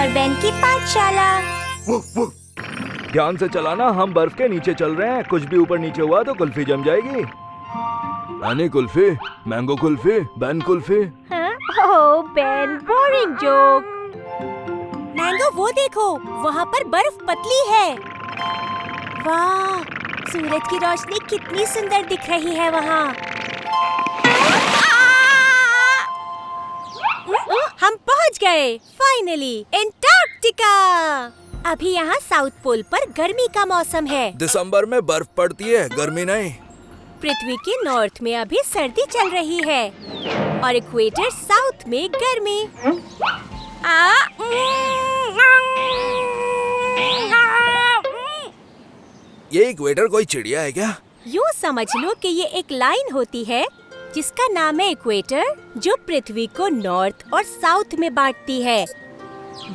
और बेन की पाठशाला। ध्यान से चलाना, हम बर्फ के नीचे चल रहे हैं। कुछ भी ऊपर नीचे हुआ तो कुल्फी जम जाएगी। Honey kulfi, mango kulfi, Ben kulfi. Oh Ben, boring joke. Mango वो देखो, वहाँ पर बर्फ पतली है। वाह, सूरज की रोशनी कितनी सुंदर दिख रही है वहाँ। हम पहुँच गए फाइनली एंटार्क्टिका। अभी यहाँ साउथ पोल पर गर्मी का मौसम है। दिसंबर में बर्फ पड़ती है, गर्मी नहीं। पृथ्वी के नॉर्थ में अभी सर्दी चल रही है और इक्वेटर साउथ में गर्मी। ये इक्वेटर कोई चिड़िया है क्या? यूँ समझ लो कि ये एक लाइन होती है जिसका नाम है इक्वेटर, जो पृथ्वी को नॉर्थ और साउथ में बांटती है।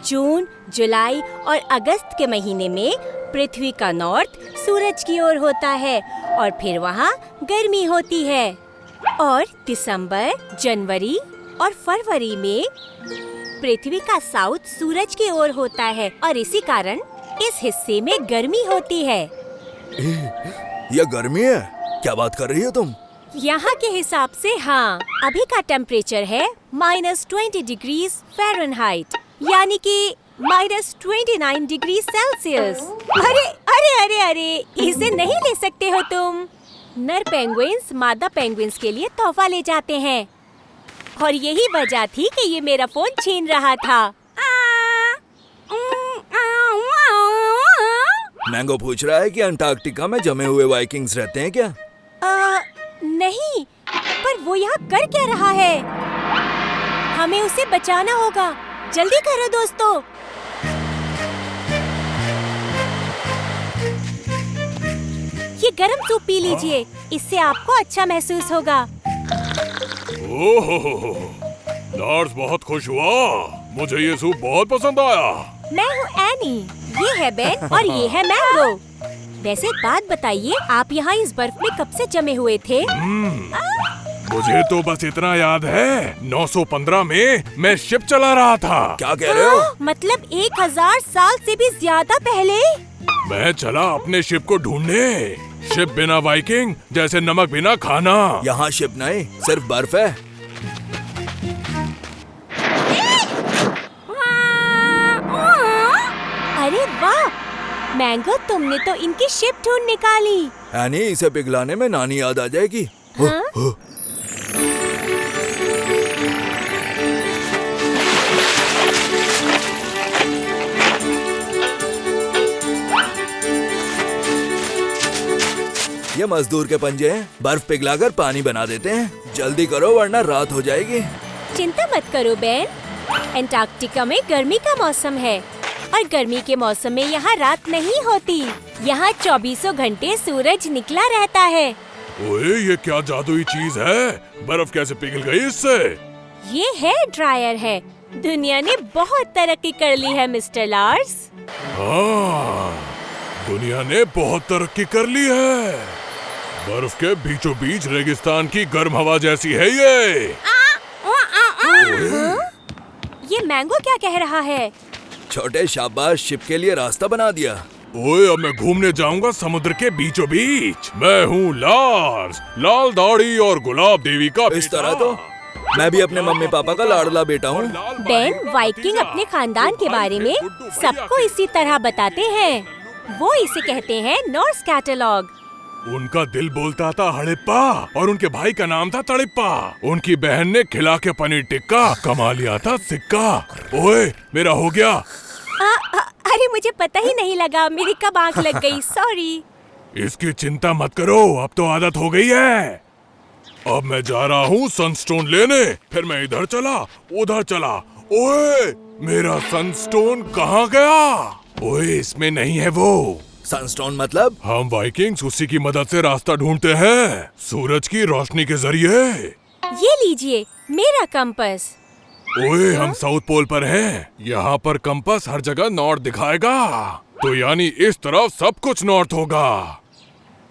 जून, जुलाई और अगस्त के महीने में पृथ्वी का नॉर्थ सूरज की ओर होता है और फिर वहाँ गर्मी होती है। और दिसंबर, जनवरी और फरवरी में पृथ्वी का साउथ सूरज की ओर होता है और इसी कारण इस हिस्से में गर्मी होती है। ये गर्मी है? क्या बात कर रही हो तुम? यहाँ के हिसाब से हाँ। अभी का टेम्परेचर है -20 डिग्री फ़ारेनहाइट, यानी कि -29 डिग्री सेल्सियस। अरे अरे अरे अरे, इसे नहीं ले सकते हो तुम। नर पेंगुइन्स मादा पेंगुइन्स के लिए तोहफा ले जाते हैं और यही वजह थी कि ये मेरा फोन छीन रहा था। मैंगो पूछ रहा है कि अंटार्कटिका में जमे हुए वाइकिंग्स रहते हैं क्या? नहीं, पर वो यहाँ कर क्या रहा है? हमें उसे बचाना होगा। जल्दी करो दोस्तों। ये गरम सूप पी लीजिए, इससे आपको अच्छा महसूस होगा। ओहो, लार्स बहुत खुश हुआ। मुझे ये सूप बहुत पसंद आया। मैं हूँ एनी, ये है बेन और ये है मैंगो। वैसे एक बात बताइए, आप यहाँ इस बर्फ में कब से जमे हुए थे? मुझे तो बस इतना याद है, 915 में मैं शिप चला रहा था। क्या कह रहे हो? मतलब 1000 साल से भी ज्यादा पहले? मैं चला अपने शिप को ढूंढने। शिप बिना वाइकिंग जैसे नमक बिना खाना। यहाँ शिप नहीं, सिर्फ बर्फ है। अरे वाह मैंगो, तुमने तो इनकी शिप ढूंढ निकाली। एनी, इसे पिघलाने में नानी याद आ जाएगी। हाँ? ये मजदूर के पंजे हैं, बर्फ पिघलाकर पानी बना देते हैं। जल्दी करो वरना रात हो जाएगी। चिंता मत करो बेन, एंटार्क्टिका में गर्मी का मौसम है और गर्मी के मौसम में यहाँ रात नहीं होती। यहाँ 24 घंटे सूरज निकला रहता है। ओए, ये क्या जादुई चीज है? बर्फ कैसे पिघल गई इससे? ये हेयर ड्रायर है। दुनिया ने बहुत तरक्की कर ली है मिस्टर लार्स। हाँ, दुनिया ने बहुत तरक्की कर ली है। बर्फ के बीचों बीच रेगिस्तान की गर्म हवा जैसी है ये। ये मैंगो क्या कह रहा है? छोटे शाबाश, शिप के लिए रास्ता बना दिया। ओए, अब मैं घूमने जाऊंगा समुद्र के बीचों बीच। मैं हूँ लार्स, लाल दाढ़ी और गुलाब देवी का इस तरह तो मैं भी अपने मम्मी पापा का लाडला बेटा हूँ। बेन, वाइकिंग अपने खानदान के बारे में सबको इसी तरह बताते हैं। वो इसे कहते हैं नॉर्स कैटलॉग। उनका दिल बोलता था हड़प्पा और उनके भाई का नाम था तड़प्पा। उनकी बहन ने खिला के पनीर टिक्का कमा लिया था सिक्का। ओए, मेरा हो गया। अरे मुझे पता ही नहीं लगा, मेरी कब आंख लग गई। सॉरी। इसकी चिंता मत करो, अब तो आदत हो गई है। अब मैं जा रहा हूँ सनस्टोन लेने। फिर मैं इधर चला, उधर चला। ओए, मेरा सनस्टोन कहाँ गया? ओए, इसमें नहीं है वो। सनस्टोन मतलब? हम वाइकिंग्स उसी की मदद से रास्ता ढूंढते हैं, सूरज की रोशनी के जरिए। ये लीजिए मेरा कंपास। ओए, हम साउथ पोल पर हैं। यहाँ पर कंपास हर जगह नॉर्थ दिखाएगा, तो यानी इस तरफ सब कुछ नॉर्थ होगा।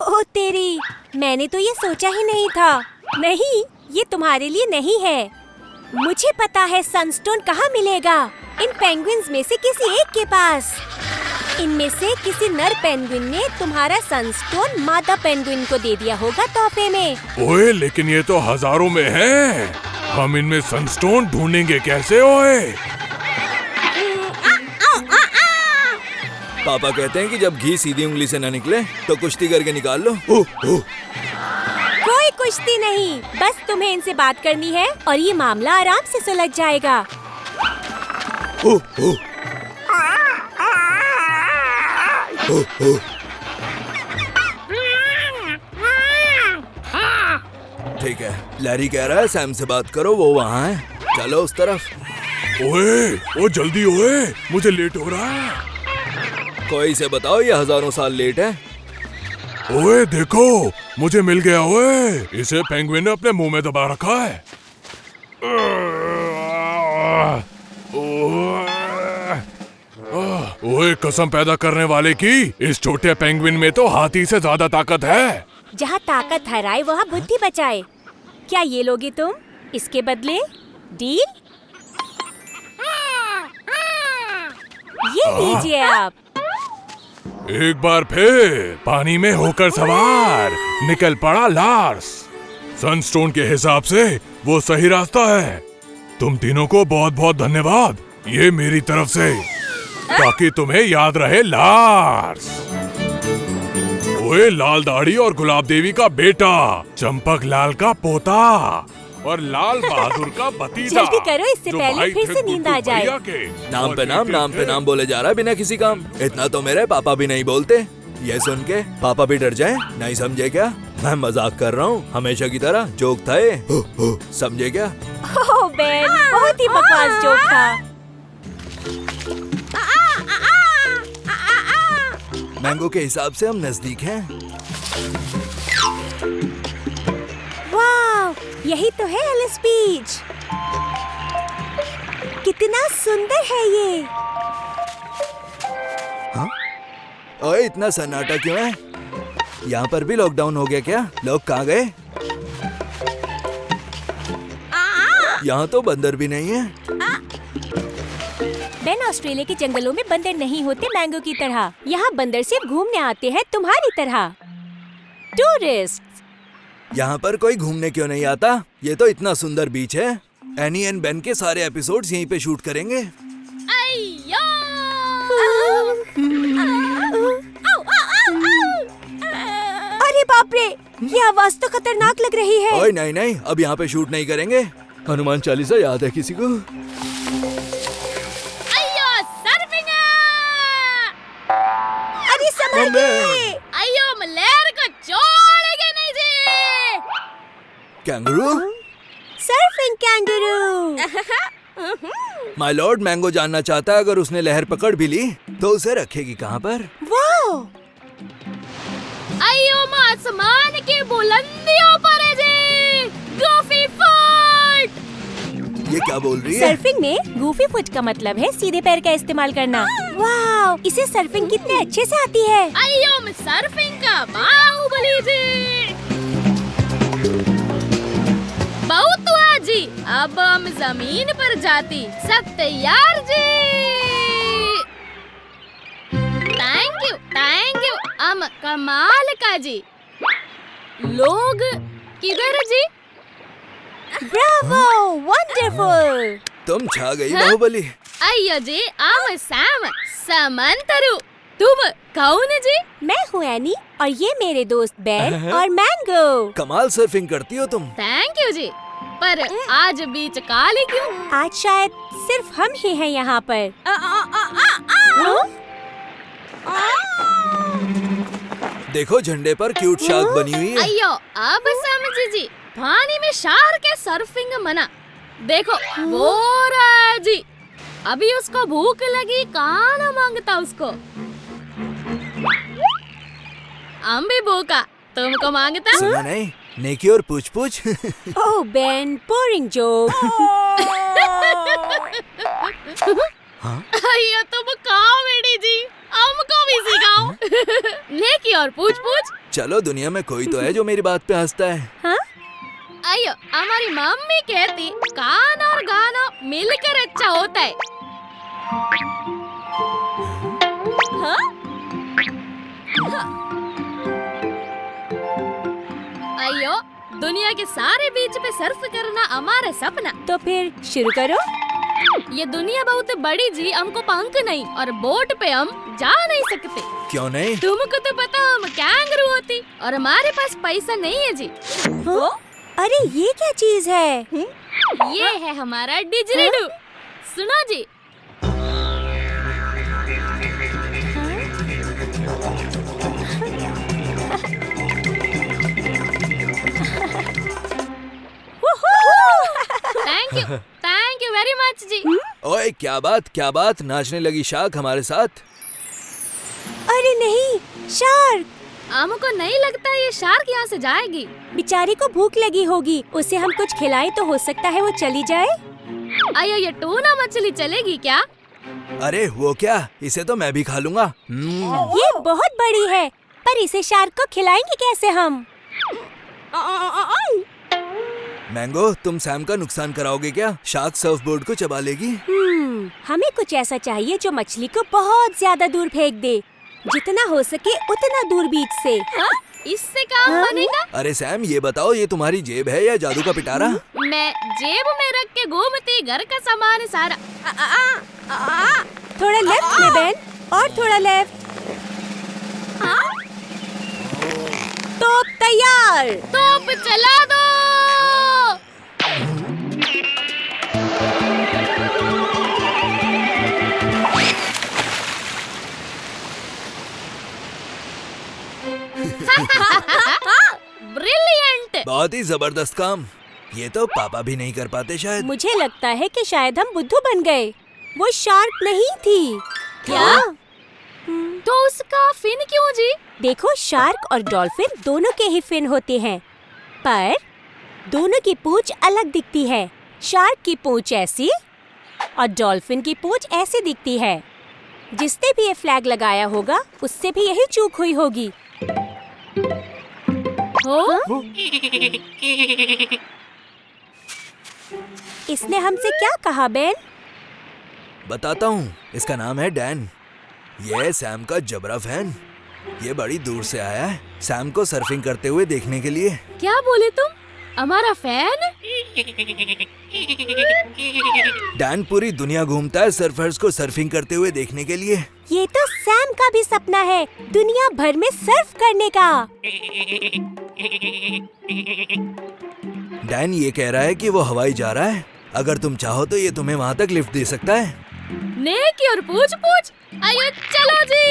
ओह तेरी, मैंने तो ये सोचा ही नहीं था। नहीं, ये तुम्हारे लिए नहीं है। मुझे पता है सनस्टोन कहाँ मिलेगा। इन पेंगुइन्स में से किसी एक के पास। इनमें से किसी नर पेंगुइन ने तुम्हारा सनस्टोन मादा पेंगुइन को दे दिया होगा तोहफे में। ओए, लेकिन ये तो हजारों में हैं। हम इनमें सनस्टोन ढूंढेंगे कैसे ओए? पापा कहते हैं कि जब घी सीधी उंगली से न निकले तो कुश्ती करके निकाल लो। कोई कुश्ती नहीं, बस तुम्हें इनसे बात करनी है और ये मामला आराम से सुलझ जाएगा। ठीक है, लैरी कह रहा है सैम से बात करो, वो वहाँ है। चलो उस तरफ। ओए, ओ जल्दी ओए, मुझे लेट हो रहा है। कोई से बताओ, ये हजारों साल लेट है। ओए देखो, मुझे मिल गया ओए। इसे पेंगुइन ने अपने मुंह में दबा रखा है। ओए, कसम पैदा करने वाले की, इस छोटे पेंगुइन में तो हाथी से ज्यादा ताकत है। जहाँ ताकत हराए वहाँ बुद्धि बचाए। क्या ये लोगे तुम? इसके बदले डील? ये लीजिए आप। एक बार फिर पानी में होकर सवार निकल पड़ा लार्स। सनस्टोन के हिसाब से वो सही रास्ता है। तुम तीनों को बहुत बहुत धन्यवाद, ये मेरी तरफ से, ताकि तुम्हें याद रहे लार्स। ओए, लाल दाढ़ी और गुलाब देवी का बेटा, चंपक लाल का पोता और लाल बहादुर का भतीजा। जल्दी करो, इससे जो पहले भाई फिर थे से नींद आ जाए। भैया के। नाम पे नाम बोले जा रहा है बिना किसी काम। इतना तो मेरे पापा भी नहीं बोलते। ये सुन के पापा भी डर जाए। नहीं समझे क्या? मैं मजाक कर रहा हूँ, हमेशा की तरह जोक था ये। समझे क्या? ओह बेन, बहुत ही बकवास जोक था। मैंगो के हिसाब से हम नजदीक हैं। वाह, यही तो है एलिस बीच। कितना सुंदर है ये। हाँ? ओए, इतना सन्नाटा क्यों है? यहाँ पर भी लॉकडाउन हो गया क्या? लोग कहाँ गए? यहाँ तो बंदर भी नहीं है। बेन, ऑस्ट्रेलिया के जंगलों में बंदर नहीं होते मैंगो की तरह। यहाँ बंदर सिर्फ घूमने आते हैं तुम्हारी तरह, टूरिस्ट। यहाँ पर कोई घूमने क्यों नहीं आता? ये तो इतना सुंदर बीच है। एनी एंड बेन के सारे एपिसोड्स यहीं पे शूट करेंगे। अरे बाप रे, ये आवाज तो खतरनाक लग रही है। ओए नहीं नहीं, अब यहाँ पे शूट नहीं करेंगे। हनुमान चालीसा याद है किसी को? अरे संभल के। अयो, मलेर को छोड़ेंगे नहीं जी। Kangaroo? Surfing kangaroo. My lord, Mango जानना चाहता है अगर उसने लहर पकड़ भी ली तो उसे रखेगी कहाँ पर? वाह, अयो, आसमान की बुलंदियों पर है जी। Goofy foot. ये क्या बोल रही है? सर्फिंग में गूफी फुट का मतलब है सीधे पैर का इस्तेमाल करना। वाह, इसे सर्फिंग कितने अच्छे से आती है। अयो, सर्फिंग का बाहुबली जी। बहुत हुआ जी, अब हम जमीन पर जाती। सब तैयार जी। थैंक यू, हम कमाल का जी। लोग किधर जी? Bravo, wonderful. तुम छा गई बाहुबली। अयो जी, हम सैम समंतरु। तुम कौन जी? मैं हूँ एनी और ये मेरे दोस्त बेन और मैंगो। कमाल सर्फिंग करती हो तुम। थैंक यू जी। पर आज बीच काले क्यों? आज शायद सिर्फ हम ही हैं यहाँ पर। हाँ? देखो, झंडे पर क्यूट शार्क बनी हुई है। अयो, अब समझी जी। पानी में शार्क के सर्फिंग मना। देखो, वो रहा जी। अभी उसको भूख लगी, कहाँ ना मांगता उसको। हम भी भूखा, तुमको मांगता। सुना नहीं, नेकी और पूछ पूछ। ओह बेन, बोरिंग जोक। अयो, तुम कॉमेडी जी, हमको भी सिखाओ। नेकी और पूछ पूछ। चलो, दुनिया में कोई तो है जो मेरी बात पे हंसता है। हाँ? अयो, हमारी मम्मी कहती कान और मिलकर अच्छा होता है। हाँ? अयो, दुनिया के सारे बीच पे सर्फ करना हमारा सपना। तो फिर शुरू करो। ये दुनिया बहुत बड़ी जी, हमको पंख नहीं और बोट पे हम जा नहीं सकते। क्यों नहीं? तुमको तो पता हम कैंगरू होती और हमारे पास पैसा नहीं है जी। हाँ? अरे ये क्या चीज है? ये है हमारा डिजरीडू। सुनो जी। थैंक यू वेरी मच जी। ओए क्या बात, नाचने लगी शार्क हमारे साथ? अरे नहीं, शार्क। हमको नहीं लगता ये शार्क यहाँ से जाएगी। बेचारी को भूख लगी होगी, उसे हम कुछ खिलाएं तो हो सकता है वो चली जाए। अयो, ये टूना मछली चलेगी क्या? अरे वो क्या, इसे तो मैं भी खा लूंगा। ये बहुत बड़ी है, पर इसे शार्क को खिलाएंगे कैसे हम? मैंगो, तुम सैम का नुकसान कराओगे क्या? शार्क सर्फ बोर्ड को चबा लेगी। हमें कुछ ऐसा चाहिए जो मछली को बहुत ज्यादा दूर फेंक दे, जितना हो सके उतना दूर बीच से। हाँ? इससे काम बनेगा? अरे सैम, ये बताओ, ये तुम्हारी जेब है या जादू का पिटारा? मैं जेब में रख के घूमती, घर का सामान सारा। थोड़ा लेफ्ट में बेन, और थोड़ा लेफ्ट। तो तैयार। तोप चला दो। ब्रिलियंट। बहुत ही जबरदस्त काम। ये तो पापा भी नहीं कर पाते शायद। मुझे लगता है कि शायद हम बुद्धू बन गए। वो शार्क नहीं थी। क्या? तो उसका फिन क्यों जी? देखो, शार्क और डॉल्फिन दोनों के ही फिन होते हैं, पर दोनों की पूंछ अलग दिखती है। शार्क की पूंछ ऐसी और डॉल्फिन की पूंछ ऐसी दिखती है। जिसने भी ये फ्लैग लगाया होगा, उससे भी यही चूक हुई होगी। इसने हमसे क्या कहा बेन? बताता हूँ, इसका नाम है डैन। ये सैम का जबरा फैन। ये बड़ी दूर से आया है सैम को सर्फिंग करते हुए देखने के लिए। क्या बोले तुम? हमारा फैन? डैन पूरी दुनिया घूमता है सर्फर्स को सर्फिंग करते हुए देखने के लिए। ये तो सैम का भी सपना है, दुनिया भर में सर्फ करने का। डैन ये कह रहा है कि वो हवाई जा रहा है। अगर तुम चाहो तो ये तुम्हें वहाँ तक लिफ्ट दे सकता है। नेकी और पूछ पूछ। आइए चलो जी।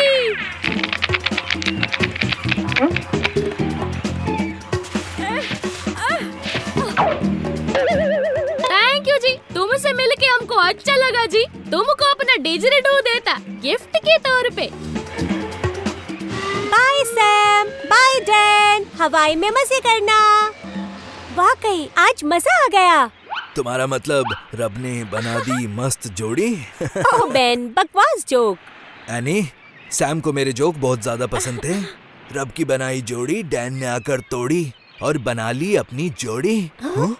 थैंक यू जी, तुमसे मिलके हमको अच्छा लगा जी। तुमको अपना डिजरीडू देता गिफ्ट के तौर पे। बाय सैम, बाय डैन, हवाई में मजे करना। वाकई आज मजा आ गया। तुम्हारा मतलब रब ने बना दी मस्त जोड़ी। ओह बेन, बकवास जोक। एनी, सैम को मेरे जोक बहुत ज्यादा पसंद थे। रब की बनाई जोड़ी डैन ने आकर तोड़ी और बना ली अपनी जोड़ी। हाँ?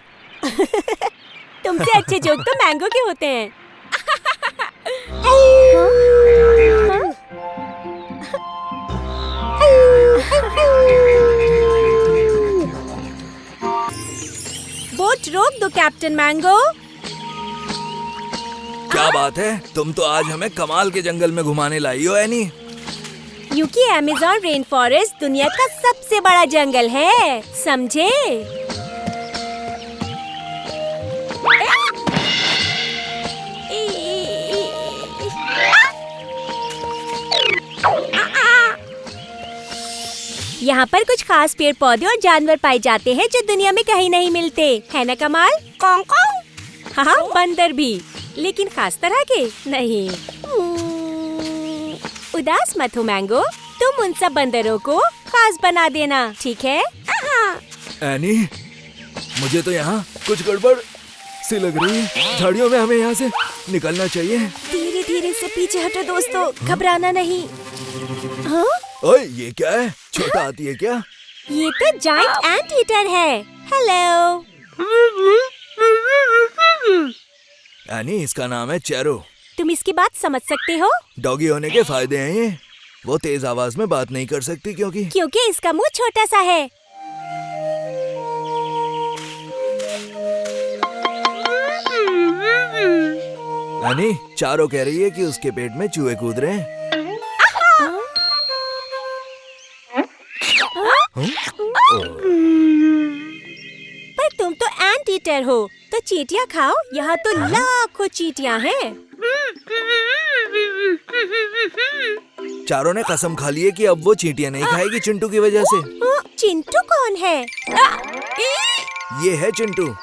तुमसे अच्छे जोक तो मैंगो के होते हैं। बोट रोक दो कैप्टन मैंगो। क्या बात है, तुम तो आज हमें कमाल के जंगल में घुमाने लाई हो एनी। क्योंकि अमेज़न रेन फॉरेस्ट दुनिया का सबसे बड़ा जंगल है, समझे? यहाँ पर कुछ खास पेड़ पौधे और जानवर पाए जाते हैं जो दुनिया में कहीं नहीं मिलते, है ना कमाल? कौन कौन? हाँ, बंदर भी, लेकिन खास तरह के नहीं। उदास मत हो मैंगो, तुम उन सब बंदरों को खास बना देना, ठीक है? एनी, मुझे तो यहाँ कुछ गड़बड़ सी लग रही है। झाड़ियों में हमें यहाँ से निकलना चाहिए। धीरे धीरे से पीछे हटो दोस्तों, घबराना नहीं। हाँ? ओए, ये क्या है? छोटा हाथी है क्या? ये तो जायंट एंट ईटर है। हेलो। यानी इसका नाम है चेरो। तुम इसकी बात समझ सकते हो? डॉगी होने के फायदे हैं ये। वो तेज आवाज में बात नहीं कर सकती क्योंकि इसका मुंह छोटा सा है। यानी चारो कह रही है कि उसके पेट में चूहे कूद रहे हैं। पर तुम तो एंट ईटर हो, तो चींटियाँ खाओ। यहाँ तो लाखों चींटियाँ हैं। चारों ने कसम खा ली है कि अब वो चींटियाँ नहीं खाएगी चिंटू की वजह से। चिंटू कौन है? ये है चिंटू।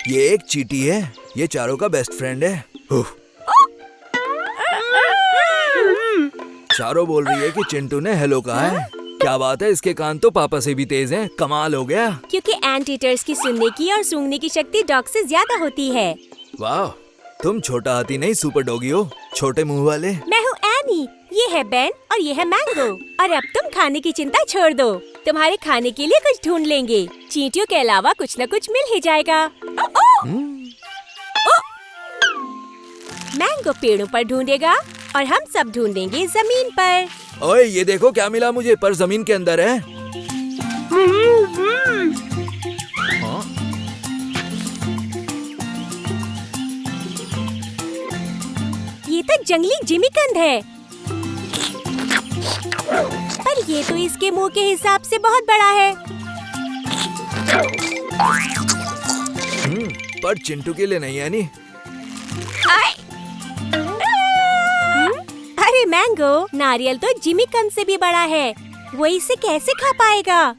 ये एक चींटी है। ये चारों का बेस्ट फ्रेंड है। चारों बोल रही है कि चिंटू ने हेलो कहा है। क्या बात है, इसके कान तो पापा से भी तेज हैं। कमाल हो गया। क्योंकि एंट ईटर्स की सुनने की और सूंघने की शक्ति डॉग से ज्यादा होती है। वाह, तुम छोटा हाथी नहीं सुपर डॉगी हो, छोटे मुंह वाले। मैं हूँ एनी, ये है बेन और ये है मैंगो। और अब तुम खाने की चिंता छोड़ दो। तुम्हारे खाने के लिए कुछ ढूंढ लेंगे। चींटियों के अलावा कुछ न कुछ मिल ही जाएगा। मैंगो पेड़ों पर ढूंढेगा और हम सब ढूंढेंगे जमीन पर। ओए, ये देखो क्या मिला मुझे, पर जमीन के अंदर है। ये तो जंगली जिमीकंद है, पर ये तो इसके मुंह के हिसाब से बहुत बड़ा है। पर चिंटू के लिए नहीं है नी। अरे मैंगो, नारियल तो जिमीकंद से भी बड़ा है। वो इसे कैसे खा पाएगा?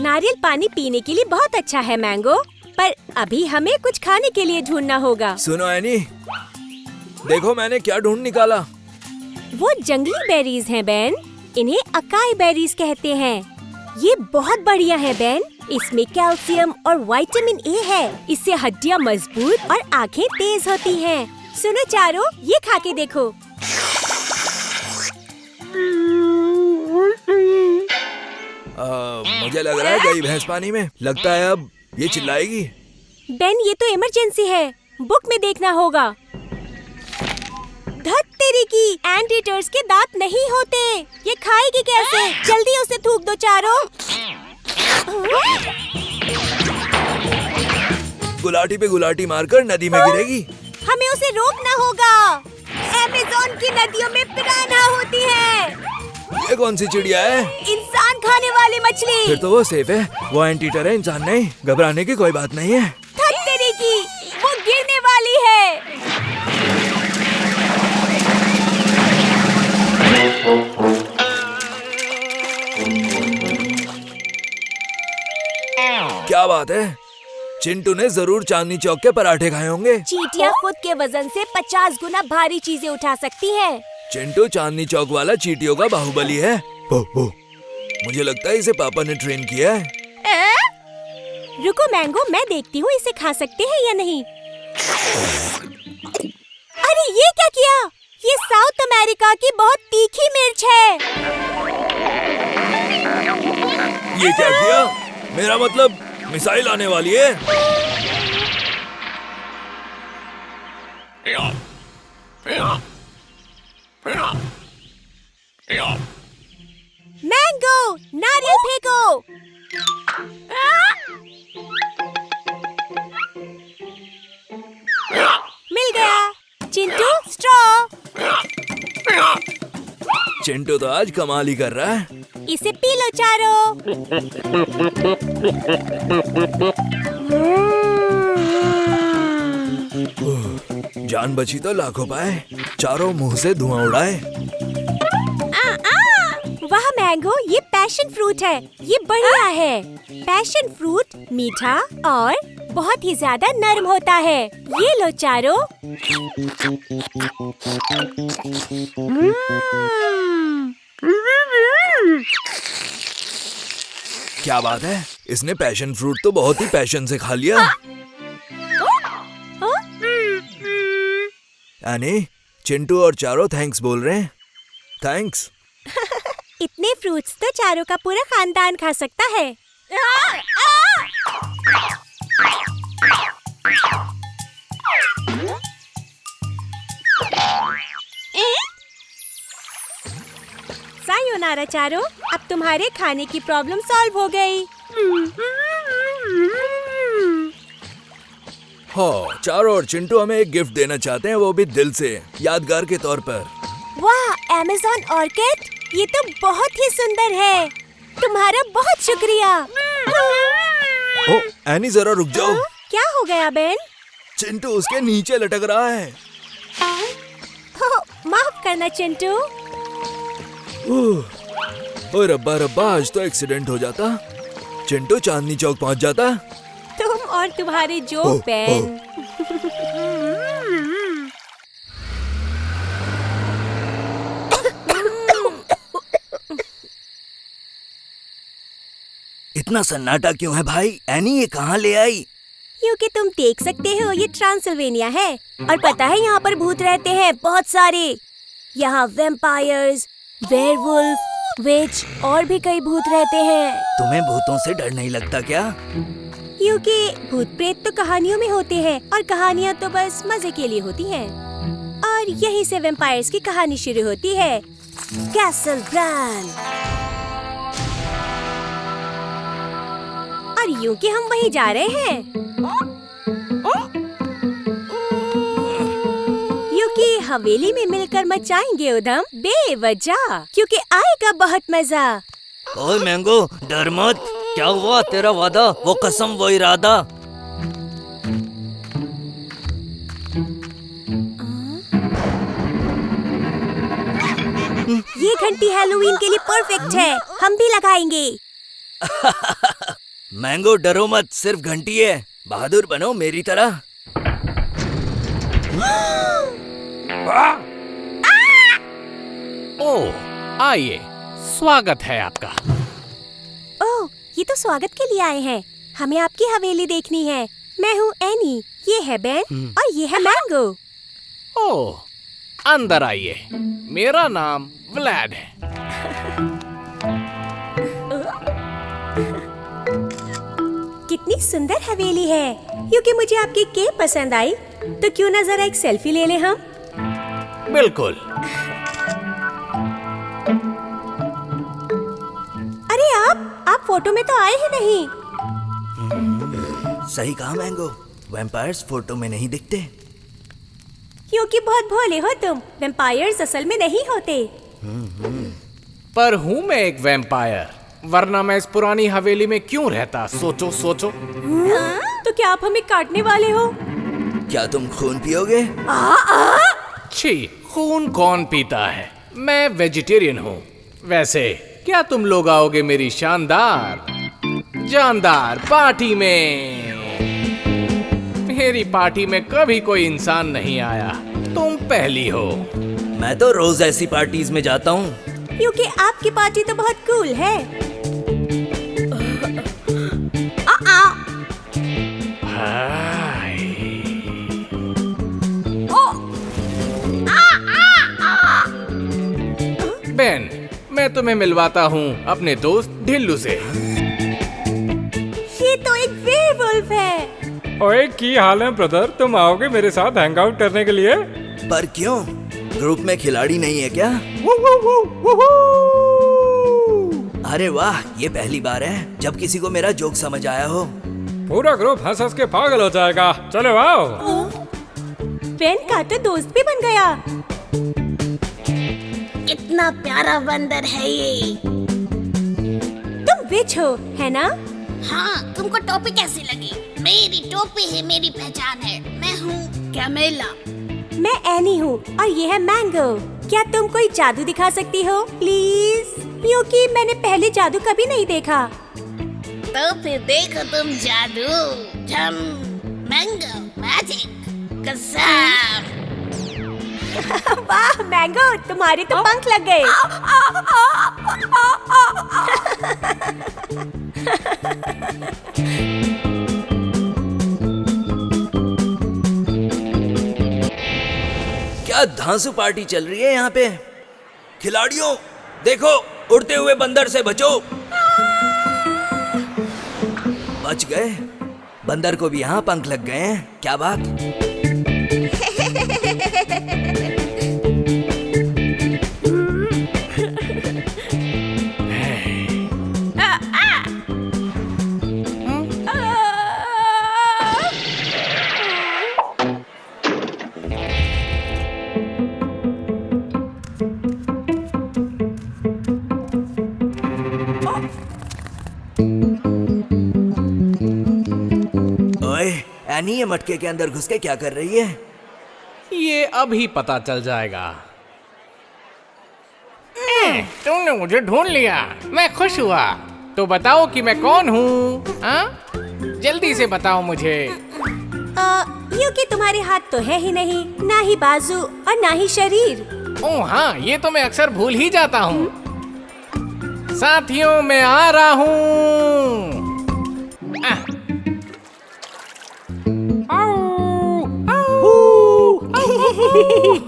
नारियल पानी पीने के लिए बहुत अच्छा है मैंगो, पर अभी हमें कुछ खाने के लिए ढूंढना होगा। सुनो एनी, देखो मैंने क्या ढूंढ निकाला। वो जंगली बेरीज हैं बेन। इन्हें अकाई बेरीज कहते हैं। ये बहुत बढ़िया है बेन। इसमें कैल्शियम और विटामिन ए है। इससे हड्डियाँ मजबूत और आँखें तेज होती हैं। सुनो चारो, ये खा के देखो। मुझे लग रहा है गई भैंस पानी में। लगता है अब ये चिल्लाएगी। बेन, ये तो इमरजेंसी है। बुक में देखना होगा। धत तेरी की, एंट ईटर्स के दांत नहीं होते। ये खाएगी कैसे? जल्दी उसे थूक दो चारो। गुलाटी पे गुलाटी मारकर नदी में गिरेगी। हमें उसे रोकना होगा। अमेज़न की नदियों में पिरान्हा होती है। ये कौन सी चिड़िया है? इंसान खाने वाली मछली। फिर तो वो सेफ है। वो एंट ईटर है, इंसान नहीं। घबराने की कोई बात नहीं है। धत तेरी की, वो गिरने वाली है। क्या बात है, चिंटू ने जरूर चांदनी चौक के पराठे खाए होंगे। चींटियाँ खुद के वजन से 50 गुना भारी चीजें उठा सकती है। चिंटू चांदनी चौक वाला चींटियों का बाहुबली है। मुझे लगता है इसे पापा ने ट्रेन किया है। रुको मैंगो, मैं देखती हूँ इसे खा सकते हैं या नहीं। अरे ये क्या किया? ये साउथ अमेरिका की बहुत तीखी मिर्च है। ये क्या किया? मेरा मतलब मिसाइल आने वाली है। मैंगो, नारियल फेंको। मिल गया। चिंटू, स्ट्रॉ। चिंटू तो आज कमाल ही कर रहा है। इसे पी लो चारो। जान बची तो लाखों पाए। चारों मुंह से धुआं उड़ाए। वाह मैंगो, ये पैशन फ्रूट है। ये बढ़िया है। पैशन फ्रूट मीठा और बहुत ही ज्यादा नरम होता है। ये लो चारो। क्या बात है, इसने पैशन फ्रूट तो बहुत ही पैशन से खा लिया। यानी चिंटू और चारो थैंक्स बोल रहे हैं। थैंक्स। इतने फ्रूट्स तो चारों का पूरा खानदान खा सकता है। सायोनारा चारो, अब तुम्हारे खाने की प्रॉब्लम सॉल्व हो गई। हाँ, चारो और चिंटू हमें एक गिफ्ट देना चाहते हैं, वो भी दिल से, यादगार के तौर पर। वाह, अमेज़न ऑर्किड, ये तो बहुत ही सुंदर है। तुम्हारा बहुत शुक्रिया। ओ, एनी जरा रुक जाओ। क्या हो गया बेन? चिंटू उसके नीचे लटक रहा है। माफ करना चिंटू। ओए रब्बा रब्बा, आज तो एक्सीडेंट हो जाता। चिंटू चांदनी चौक पहुंच जाता। तुम और तुम्हारे जोक बेन। इतना सन्नाटा क्यों है भाई? एनी ये कहाँ ले आई? क्योंकि तुम देख सकते हो ये ट्रांसिल्वेनिया है, और पता है यहाँ पर भूत रहते हैं बहुत सारे। यहाँ वैम्पायर्स, वेयरवुल्फ, विच और भी कई भूत रहते हैं। तुम्हें भूतों से डर नहीं लगता क्या? क्योंकि भूत प्रेत तो कहानियों में होते हैं, और कहानियाँ तो बस मजे के लिए होती हैं। और यहीं से वैम्पायर्स की कहानी शुरू होती है। Castle brand. और यूं कि हम वहीं जा रहे हैं। क्योंकि हवेली में मिलकर मचाएंगे उधम बेवजह, क्योंकि आएगा बहुत मजा। ओए मैंगो, डर मत। क्या हुआ? तेरा वादा, वो कसम, वो इरादा। ये घंटी हैलोवीन के लिए परफेक्ट है, हम भी लगाएंगे। मैंगो डरो मत, सिर्फ घंटी है। बहादुर बनो मेरी तरह। ओह, आइए, स्वागत है आपका। ओह, ये तो स्वागत के लिए आए हैं। हमें आपकी हवेली देखनी है। मैं हूँ एनी, ये है बेन और ये है मैंगो। ओह, अंदर आइए। मेरा नाम व्लाड है। कितनी सुंदर हवेली है। क्योंकि मुझे आपकी केक पसंद आई, तो क्यों ना जरा एक सेल्फी ले लें हम? बिल्कुल। अरे आप फोटो में तो आए ही नहीं। सही कहा मैंगो, वैम्पायर्स फोटो में नहीं दिखते। क्योंकि बहुत भोले हो तुम। वैम्पायर्स असल में नहीं होते। पर हूँ मैं एक वैम्पायर, वरना मैं इस पुरानी हवेली में क्यों रहता? सोचो सोचो। तो क्या आप हमें काटने वाले हो? क्या तुम खून पियोगे? छी, खून कौन पीता है? मैं वेजिटेरियन हूँ। वैसे क्या तुम लोग आओगे मेरी शानदार जानदार पार्टी में? मेरी पार्टी में कभी कोई इंसान नहीं आया, तुम पहली हो। मैं तो रोज ऐसी पार्टीज में जाता हूँ। क्योंकि आपकी पार्टी तो बहुत कूल है। हाय। बेन, मैं तुम्हें मिलवाता हूँ अपने दोस्त ढिल्लू से। ये तो एक वेयरवुल्फ है। ओए, की हाल है ब्रदर? तुम आओगे मेरे साथ हैंग आउट करने के लिए? पर क्यों? ग्रुप में खिलाड़ी नहीं है क्या? अरे वाह, ये पहली बार है जब किसी को मेरा जोक समझ आया हो। पूरा ग्रुप हंस हंस के पागल हो जाएगा। चलो आओ। बेन का तो दोस्त भी बन गया। कितना प्यारा बंदर है ये। तुम विच हो, है ना? हाँ, तुमको टोपी कैसी लगी? मेरी टोपी ही मेरी पहचान है। मैं हूँ कैमेला। मैं एनी हूँ और ये है मैंगो। क्या तुम कोई जादू दिखा सकती हो प्लीज? क्योंकि मैंने पहले जादू कभी नहीं देखा। तो फिर देखो तुम जादू। झम, मैंगो मैजिक कसम। वाह मैंगो, तुम्हारे तो पंख लग गए। क्या धांसू पार्टी चल रही है यहाँ पे? खिलाड़ियों देखो, उड़ते हुए बंदर से बचो। बच गए। बंदर को भी यहाँ पंख लग गए हैं। क्या बात। ओए, एनी ये मटके के अंदर घुस के क्या कर रही है? ये अभी पता चल जाएगा। तुमने मुझे ढूंढ लिया, मैं खुश हुआ। तो बताओ कि मैं कौन हूँ? जल्दी से बताओ मुझे। क्योंकि तुम्हारे हाथ तो है ही नहीं, ना ही बाजू और ना ही शरीर। ओह हाँ, ये तो मैं अक्सर भूल ही जाता हूँ। साथियों, मैं आ रहा हूँ।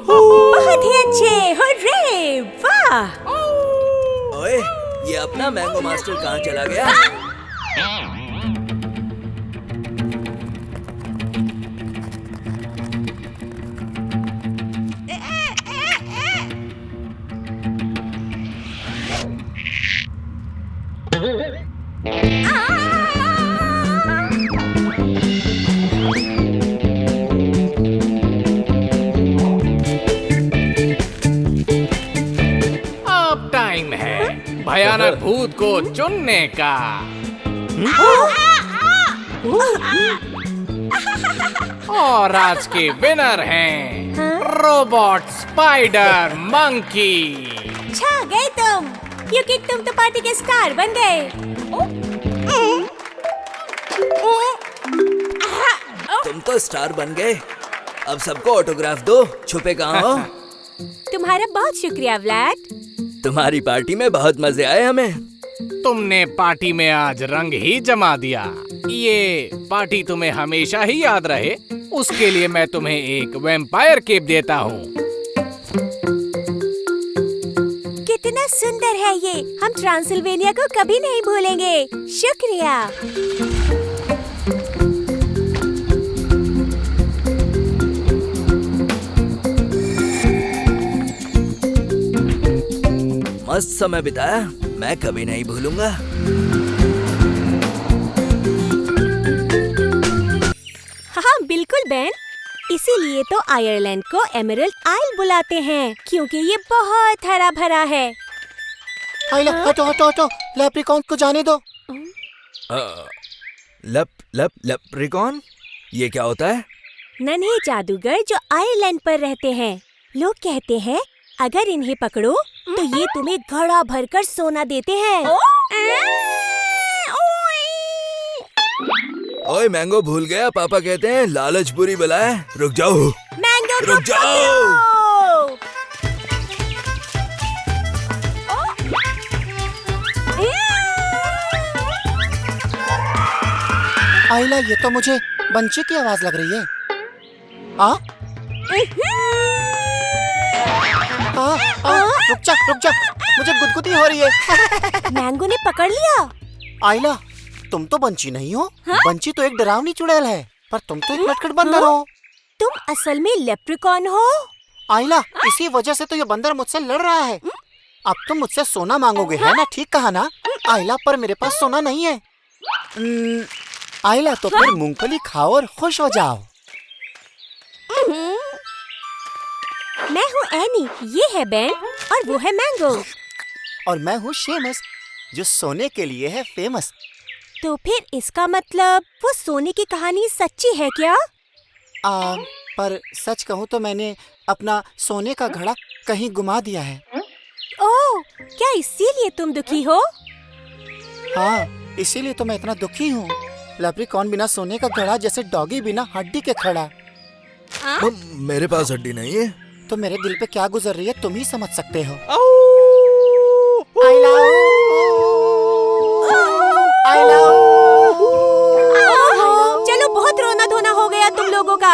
बहुत ही अच्छे, हुर्रे, वाह। ओए, ये अपना मैंगो मास्टर कहाँ चला गया? अब टाइम है भयानक भूत को चुनने का। और आज के विनर हैं रोबोट स्पाइडर मंकी। छा गए तुम, क्योंकि तुम तो पार्टी के स्टार बन गए। तुम तो स्टार बन गए। अब सबको ऑटोग्राफ दो। छुपे कहाँ हो? तुम्हारा बहुत शुक्रिया व्लाड। तुम्हारी पार्टी में बहुत मजे आए हमें। तुमने पार्टी में आज रंग ही जमा दिया। ये पार्टी तुम्हें हमेशा ही याद रहे, उसके लिए मैं तुम्हें एक वैम्पायर केप देता हूँ। कितना सुंदर है ये, हम ट्रांसिल्वेनिया को कभी नहीं भूलेंगे। शुक्रिया। मस्त समय बिताया, मैं कभी नहीं भूलूंगा। हाँ बिल्कुल बेन, इसीलिए तो आयरलैंड को एमरल्ड आइल बुलाते हैं, क्योंकि ये बहुत हरा भरा है। आइला, हटो हटो हटो, लेप्रिकॉन को जाने दो। लेप्रिकॉन? ये क्या होता है? नन्हे जादूगर जो आयरलैंड पर रहते हैं। लोग कहते हैं अगर इन्हें पकड़ो तो ये तुम्हें घड़ा भरकर सोना देते हैं। ओए मैंगो भूल गया, पापा कहते हैं लालच बुरी बला है। रुक जाओ। मैंगो को रुक जाओ। आइला, ये तो मुझे बंची की आवाज लग रही है। रुक जा, मुझे गुदगुदी हो रही है। मैंगो ने पकड़ लिया। आइला, तुम तो बंची नहीं हो। बंची तो एक डरावनी चुड़ैल है, पर तुम तो एक नटखट बंदर हो। तुम असल में लेप्रिकॉन हो। आइला, इसी वजह से तो ये बंदर मुझसे लड़ रहा है। अब तुम मुझसे सोना मांगोगे, है ना? ठीक कहा ना? आइला, पर मेरे पास सोना नहीं है। आइला, तो फिर मूंगफली खाओ और खुश हो जाओ। मैं हूँ एनी, ये है बेन और वो है मैंगो। और मैं हूँ शेमस, जो सोने के लिए है फेमस। तो फिर इसका मतलब वो सोने की कहानी सच्ची है क्या? पर सच कहूँ तो मैंने अपना सोने का घड़ा कहीं गुमा दिया है। ओह, क्या इसीलिए तुम दुखी हो? हाँ, इसीलिए तो मैं इतना दुखी हूँ। लेप्रिकॉन बिना सोने का घड़ा जैसे डॉगी बिना हड्डी के खड़ा। मेरे पास हड्डी नहीं है। तो मेरे दिल पे क्या गुजर रही है तुम ही समझ सकते हो। चलो, बहुत रोना धोना हो गया तुम लोगों का।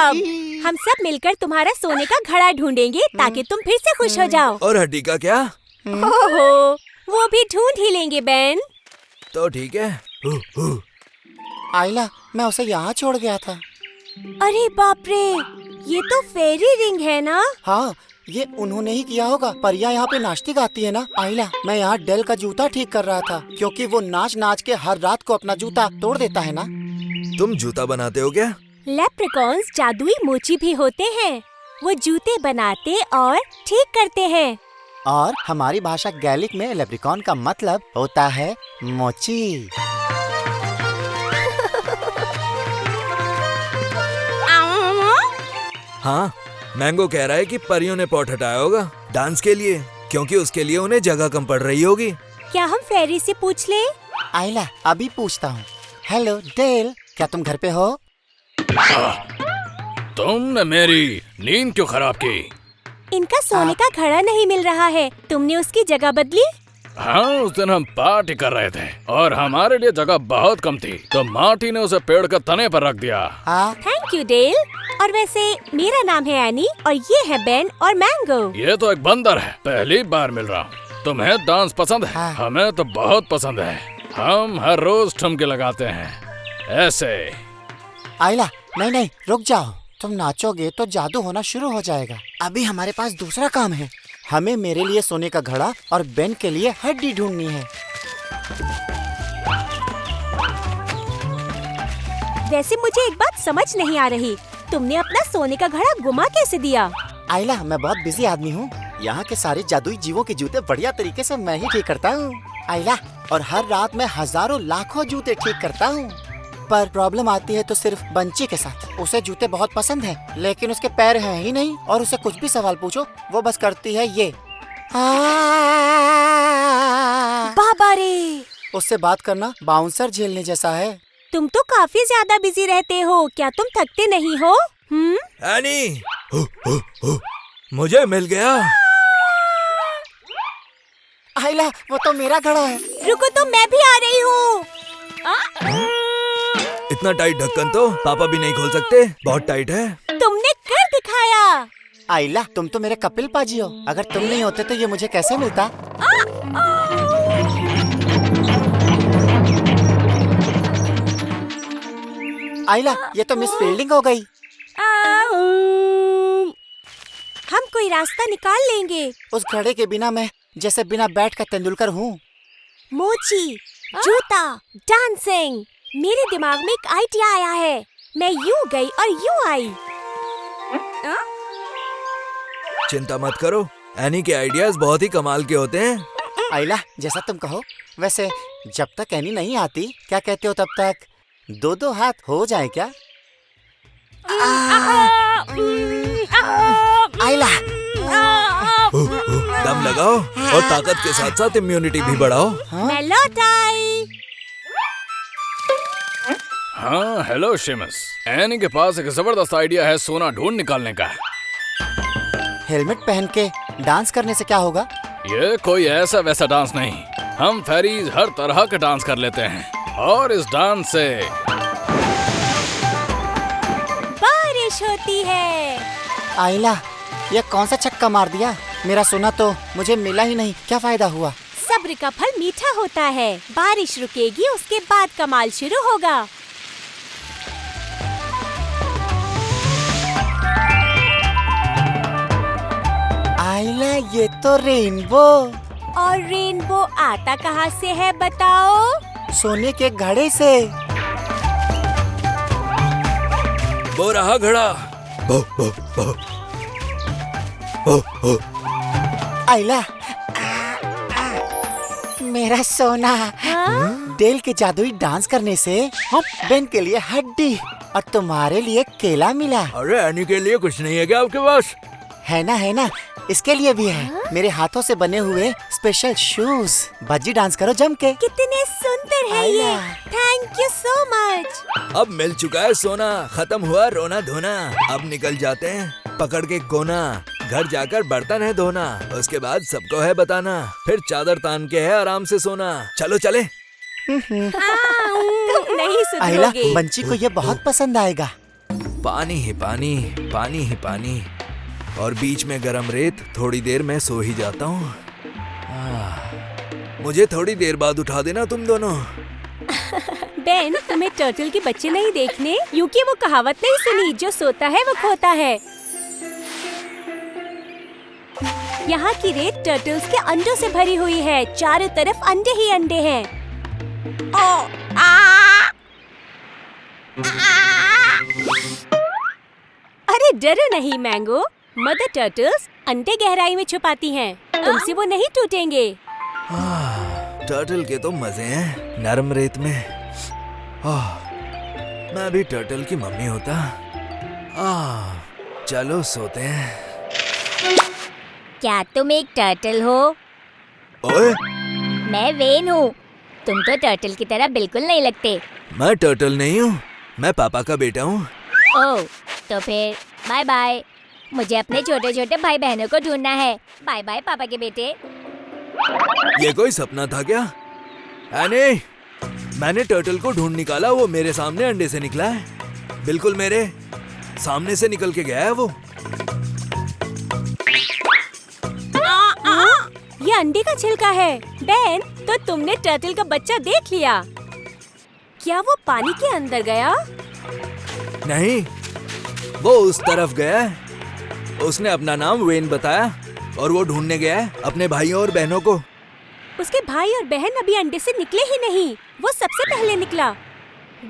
हम सब मिलकर तुम्हारा सोने का घड़ा ढूंढेंगे ताकि तुम फिर से खुश हो जाओ। और हड्डी का क्या? ओहो, वो भी ढूंढ ही लेंगे बेन। तो ठीक है। आइला, मैं उसे यहाँ छोड़ गया था। अरे बाप रे, ये तो फेरी रिंग है ना? हाँ, ये उन्होंने ही किया होगा। परियां यहाँ पे नाचती गाती है ना। आइला, मैं यहाँ डेल का जूता ठीक कर रहा था, क्योंकि वो नाच नाच के हर रात को अपना जूता तोड़ देता है ना। तुम जूता बनाते हो क्या? लेप्रिकॉन्स जादुई मोची भी होते हैं। वो जूते बनाते और ठीक करते हैं। और हमारी भाषा गैलिक में लेप्रिकॉन का मतलब होता है मोची। हाँ, मैंगो कह रहा है कि परियों ने पॉट हटाया होगा डांस के लिए, क्योंकि उसके लिए उन्हें जगह कम पड़ रही होगी। क्या हम फेरी से पूछ ले? आइला, अभी पूछता हूँ। हेलो डेल, क्या तुम घर पे हो? तुमने मेरी नींद क्यों खराब की? इनका सोने का घड़ा नहीं मिल रहा है। तुमने उसकी जगह बदली? हाँ, उस दिन हम पार्टी कर रहे थे और हमारे लिए जगह बहुत कम थी, तो मार्टी ने उसे पेड़ के तने पर रख दिया। Thank you Dell. और वैसे मेरा नाम है एनी और ये है बेन और मैंगो। ये तो एक बंदर है, पहली बार मिल रहा हूँ। तुम्हें डांस पसंद है? हमें तो बहुत पसंद है। हम हर रोज ठुमके लगाते हैं ऐसे। आइला, नहीं नहीं, रुक जाओ। तुम नाचोगे तो जादू होना शुरू हो जाएगा। अभी हमारे पास दूसरा काम है। हमें मेरे लिए सोने का घड़ा और बेन के लिए हड्डी ढूंढनी है। वैसे मुझे एक बात समझ नहीं आ रही, तुमने अपना सोने का घड़ा गुमा कैसे दिया? आइला, मैं बहुत बिजी आदमी हूँ। यहाँ के सारे जादुई जीवों के जूते बढ़िया तरीके से मैं ही ठीक करता हूँ। आइला, और हर रात मैं हजारों लाखों जूते ठीक करता हूँ। पर प्रॉब्लम आती है तो सिर्फ बंची के साथ। उसे जूते बहुत पसंद है, लेकिन उसके पैर हैं ही नहीं, और उसे कुछ भी सवाल पूछो वो बस करती है ये। बाबा रे, उससे बात करना बाउंसर झेलने जैसा है। तुम तो काफी ज्यादा बिजी रहते हो, क्या तुम थकते नहीं हो? एनी, मुझे मिल गया। आइला, वो तो मेरा घड़ा है। रुको तो मैं भी आ रही हूँ। इतना टाइट ढक्कन तो पापा भी नहीं खोल सकते, बहुत टाइट है। तुमने कर दिखाया। आइला, तुम तो मेरे कपिल पाजी हो। अगर तुम नहीं होते तो ये मुझे कैसे मिलता? आइला, ये तो मिस फील्डिंग हो गई। हम कोई रास्ता निकाल लेंगे। उस घड़े के बिना मैं जैसे बिना बैट का तेंदुलकर हूँ। मोची, जूता, डांसिंग। मेरे दिमाग में एक आइडिया आया है। मैं यूं गई और यूं आई। चिंता मत करो, एनी के आइडियाज बहुत ही कमाल के होते हैं। आइला, जैसा तुम कहो। वैसे जब तक एनी नहीं आती, क्या कहते हो, तब तक दो दो हाथ हो जाए क्या? आइला, दम लगाओ और ताकत के साथ साथ इम्यूनिटी भी बढ़ाओ। मैं लौट आई। हाँ, हेलो शेमस। एनी के पास एक जबरदस्त आइडिया है सोना ढूंढ निकालने का। हेलमेट पहन के डांस करने से क्या होगा? ये कोई ऐसा वैसा डांस नहीं। हम फेरीज हर तरह के डांस कर लेते हैं, और इस डांस से बारिश होती है। आइला, ये कौन सा छक्का मार दिया? मेरा सोना तो मुझे मिला ही नहीं, क्या फायदा हुआ? सब्र का फल मीठा होता है। बारिश रुकेगी, उसके बाद कमाल शुरू होगा। आइला, ये तो रेनबो। और रेनबो आता कहाँ से है बताओ? सोने के घड़े से। वो रहा घड़ा। आइला, मेरा सोना। डेल के जादुई डांस करने से बेन के लिए हड्डी और तुम्हारे लिए केला मिला। अरे एनी के लिए कुछ नहीं है क्या आपके पास? है ना, इसके लिए भी है। मेरे हाथों से बने हुए स्पेशल शूज। भज्जी डांस करो जम के। कितने सुंदर है ये। Thank you so much. अब मिल चुका है सोना, खत्म हुआ रोना धोना। अब निकल जाते हैं पकड़ के कोना। घर जाकर बर्तन है धोना, उसके बाद सबको है बताना। फिर चादर तान के है आराम से सोना। चलो चले। तुम नहीं आइला, सुधरोगे। बंची को ये बहुत पसंद आएगा। पानी ही पानी, पानी ही पानी, और बीच में गरम रेत। थोड़ी देर में सो ही जाता हूँ। मुझे थोड़ी देर बाद उठा देना तुम दोनों। बेन, तुम्हें टर्टल के बच्चे नहीं देखने? क्योंकि वो कहावत नहीं सुनी, जो सोता है वो खोता है। यहाँ की रेत टर्टल्स के अंडों से भरी हुई है। चारों तरफ अंडे ही अंडे हैं। अरे डरो नहीं मैंगो, मदर टर्टल्स अंडे गहराई में छुपाती हैं। तुमसे वो नहीं टूटेंगे। टर्टल के तो मजे हैं नरम रेत में। मैं भी टर्टल की मम्मी होता। चलो सोते हैं। क्या तुम एक टर्टल हो? ओए, मैं वेन हूँ। तुम तो टर्टल की तरह बिल्कुल नहीं लगते। मैं टर्टल नहीं हूँ, मैं पापा का बेटा हूँ। ओह, तो फिर बाय बाय। मुझे अपने छोटे छोटे भाई बहनों को ढूंढना है। बाय बाय पापा के बेटे। ये कोई सपना था क्या? एनी, मैंने टर्टल को ढूंढ निकाला। वो मेरे सामने अंडे से निकला है। बिल्कुल मेरे सामने से निकल के गया है वो। ये अंडे का छिलका है। बेन, तो तुमने टर्टल का बच्चा देख लिया। क्या वो पानी के अंदर गया? नहीं, वो उस तरफ गया है। उसने अपना नाम वेन बताया और वो ढूंढने गया है अपने भाइयों और बहनों को। उसके भाई और बहन अभी अंडे से निकले ही नहीं। वो सबसे पहले निकला।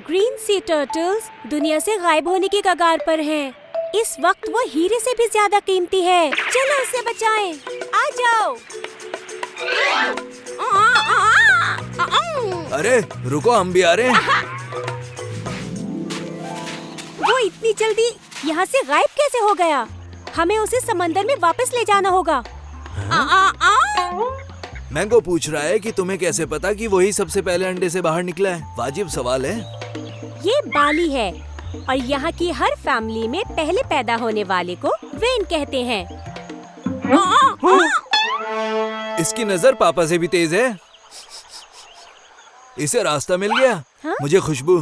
ग्रीन सी टर्टल्स दुनिया से गायब होने की कगार पर हैं। इस वक्त वो हीरे से भी ज्यादा कीमती है। चलो उसे बचाएं। आ जाओ। अरे रुको, हम भी आ रहे हैं। वो इतनी जल्दी यहाँ से गायब कैसे हो गया? हमें उसे समंदर में वापस ले जाना होगा। मैंगो पूछ रहा है कि तुम्हें कैसे पता कि वही सबसे पहले अंडे से बाहर निकला है? वाजिब सवाल है। ये बाली है और यहाँ की हर फैमिली में पहले पैदा होने वाले को वेन कहते हैं। इसकी नजर पापा से भी तेज है। इसे रास्ता मिल गया। हाँ? मुझे खुशबू।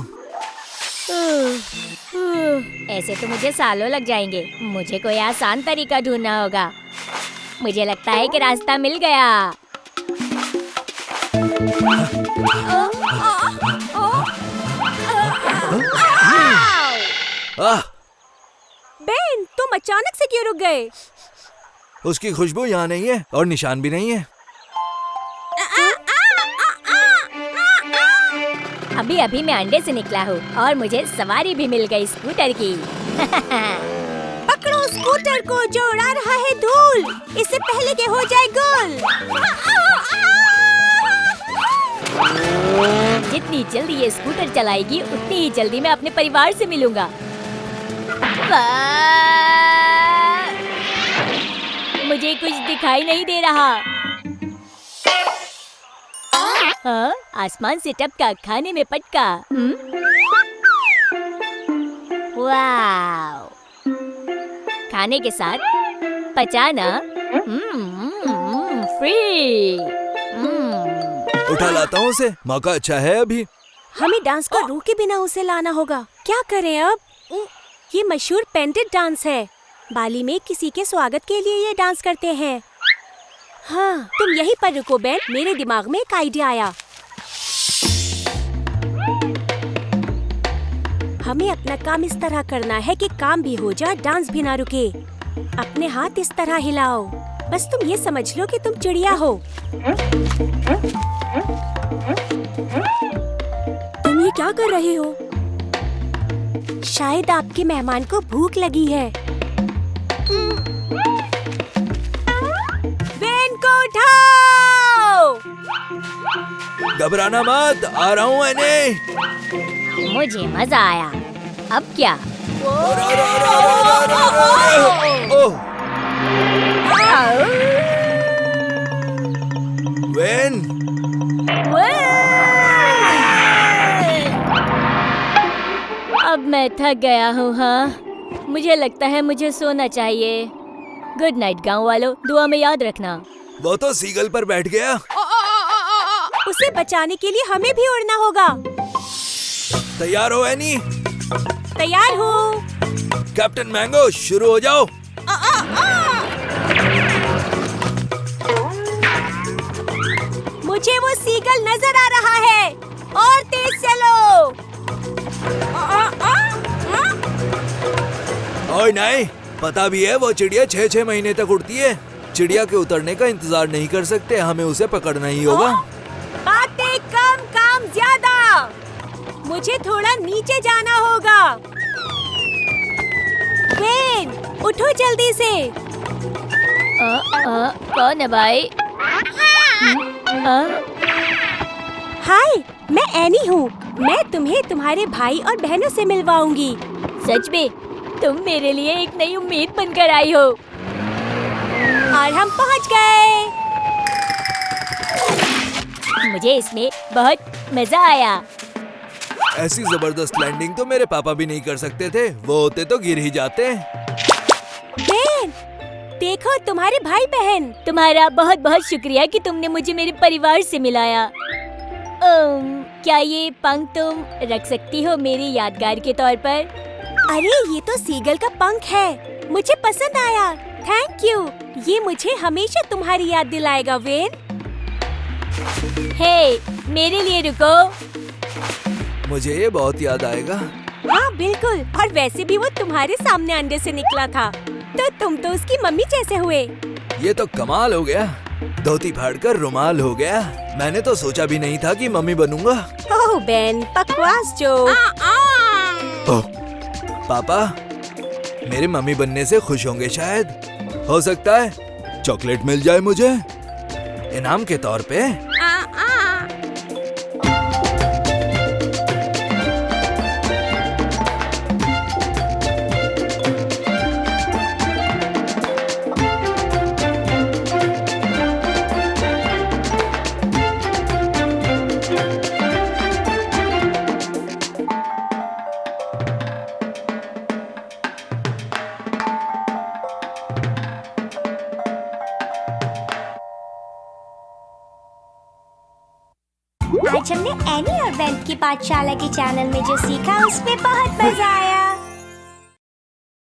ऐसे तो मुझे सालों लग जाएंगे। मुझे कोई आसान तरीका ढूंढना होगा। मुझे लगता है कि रास्ता मिल गया। बेन, तुम अचानक से क्यों रुक गए? उसकी खुशबू यहाँ नहीं है और निशान भी नहीं है। अभी अभी मैं अंडे से निकला हूँ और मुझे सवारी भी मिल गई स्कूटर की। पकड़ो स्कूटर को जो उड़ा रहा है धूल, इससे पहले कि हो जाए गोल। जितनी जल्दी ये स्कूटर चलाएगी उतनी ही जल्दी मैं अपने परिवार से मिलूंगा। मुझे कुछ दिखाई नहीं दे रहा। हाँ, आसमान से टपका, खाने में पटका। वाव! खाने के साथ पचाना फ्री। उठा लाता हूँ उसे, मौका अच्छा है अभी। हमें डांस को रोके बिना उसे लाना होगा। क्या करें अब? ये मशहूर पेंटेड डांस है। बाली में किसी के स्वागत के लिए ये डांस करते हैं। हाँ, तुम यहीं पर रुको बेन, मेरे दिमाग में एक आइडिया आया। हमें अपना काम इस तरह करना है कि काम भी हो जाए, डांस भी ना रुके। अपने हाथ इस तरह हिलाओ। बस तुम ये समझ लो कि तुम चिड़िया हो। तुम ये क्या कर रहे हो? शायद आपके मेहमान को भूख लगी है। वेन को उठाओ। घबराना मत, आ रहा हूँ एनी। मुझे मजा आया। अब क्या? वेन, अब मैं थक गया हूँ। हाँ, मुझे लगता है मुझे सोना चाहिए। गुड नाइट गाँव वालों, दुआ में याद रखना। वो तो सीगल पर बैठ गया। उसे बचाने के लिए हमें भी उड़ना होगा। तैयार हो एनी? तैयार हूँ। कैप्टन मैंगो, शुरू हो जाओ। मुझे वो सीगल नजर आ रहा है। और तेज चलो। ओए नहीं, पता भी है वो चिड़िया 6-6 महीने तक उड़ती है। चिड़िया के उतरने का इंतजार नहीं कर सकते, हमें उसे पकड़ना ही होगा। बातें कम, काम ज्यादा। मुझे थोड़ा नीचे जाना होगा। वेन, उठो जल्दी से। कौन है भाई? हाय, मैं एनी हूँ। मैं तुम्हें तुम्हारे भाई और बहनों से मिलवाऊंगी। सच में तुम मेरे लिए एक नई उम्मीद बनकर आई हो। और हम पहुँच गए। मुझे इसमें बहुत मजा आया। ऐसी जबरदस्त लैंडिंग तो मेरे पापा भी नहीं कर सकते थे, वो होते तो गिर ही जाते। वेन, देखो तुम्हारे भाई बहन। तुम्हारा बहुत बहुत शुक्रिया कि तुमने मुझे मेरे परिवार से मिलाया। क्या ये पंख तुम रख सकती हो मेरी यादगार के तौर पर? अरे ये तो सीगल का पंख है, मुझे पसंद आया। थैंक यू, ये मुझे हमेशा तुम्हारी याद दिलाएगा वेन। हे, मेरे लिए रुको। मुझे ये बहुत याद आएगा। हाँ बिल्कुल, और वैसे भी वो तुम्हारे सामने अंडे से निकला था, तो तुम तो उसकी मम्मी जैसे हुए। ये तो कमाल हो गया, धोती फाड़कर रुमाल हो गया। मैंने तो सोचा भी नहीं था कि मम्मी बनूंगा। ओह बेन, बकवास जो। ओह, पापा मेरे मम्मी बनने से खुश होंगे शायद। हो सकता है चॉकलेट मिल जाए मुझे इनाम के तौर पे। आज हमने एनी और बेन की पाठशाला के चैनल में जो सीखा उसमें बहुत मजा आया।